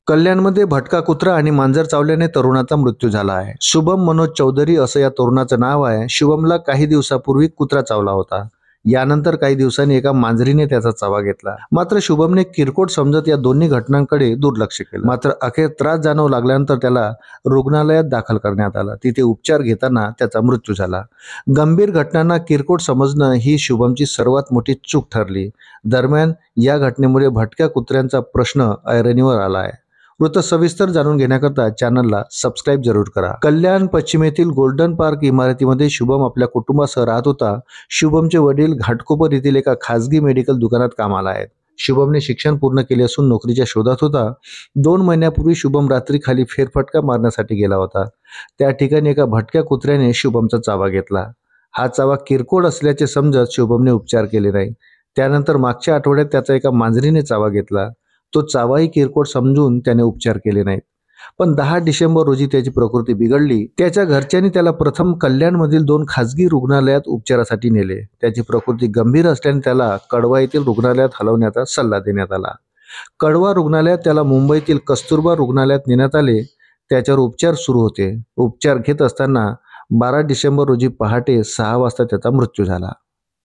कल्याणमध्ये भटका कुत्रा आणि मांजर चावल्याने तरुणाचा मृत्यू झाला आहे. शुभम मनोज चौधरी असं या तरुणाचं नाव आहे. शुभमला काही दिवसापूर्वी कुत्रा चावला होता. यानंतर काही दिवसांनी एका मांजरीने त्याचा चावा घेतला. मात्र शुभमने किरकोळ समजत या दोन्ही घटनांकडे दुर्लक्ष केलं. मात्र अखेर त्रास जाणवू लागल्यानंतर त्याला रुग्णालयात दाखल करण्यात आलं. तिथे उपचार घेताना त्याचा मृत्यू झाला. गंभीर घटनांना किरकोळ समजणं ही शुभमची सर्वात मोठी चूक ठरली. दरम्यान या घटनेमुळे भटक्या कुत्र्यांचा प्रश्न ऐरणीवर आला आहे. वृत्त सविस्तर जाणून घेण्याकरता चॅनलला सबस्क्राईब जरूर करा. कल्याण पश्चिमेतील गोल्डन पार्क इमारतीमध्ये शुभम आपल्या कुटुंबासह राहत होता. शुभमचे वडील घाटकोपर येथील एका खासगी मेडिकल दुकानात कामाला आहेत. शुभमने शिक्षण पूर्ण केले असून नोकरीच्या शोधात होता. 2 महिन्यापूर्वी शुभम रात्री खाली फेरफटका मारण्यासाठी गेला होता. त्या ठिकाणी एका भटक्या कुत्र्याने शुभमचा चावा घेतला. हा चावा किरकोळ असल्याचे समजत शुभमने उपचार केले नाही. त्यानंतर मागच्या आठवड्यात त्याचा एका मांजरीने चावा घेतला. तो चावाही किरकोळ समजून त्याने उपचार केले नाहीत. पण 10 डिसेंबर रोजी त्याची प्रकृती बिघडली. त्याच्या घरच्यांनी त्याला प्रथम कल्याणमधील 2 खासगी रुग्णालयात उपचारासाठी नेले. त्याची प्रकृती गंभीर असल्याने त्याला कळवा येथील रुग्णालयात हलवण्याचा सल्ला देण्यात आला. कळवा रुग्णालयात त्याला मुंबईतील कस्तुरबा रुग्णालयात नेण्यात आले. त्याच्यावर उपचार सुरू होते. उपचार घेत असताना 12 डिसेंबर रोजी पहाटे 6 वाजता त्याचा मृत्यू झाला.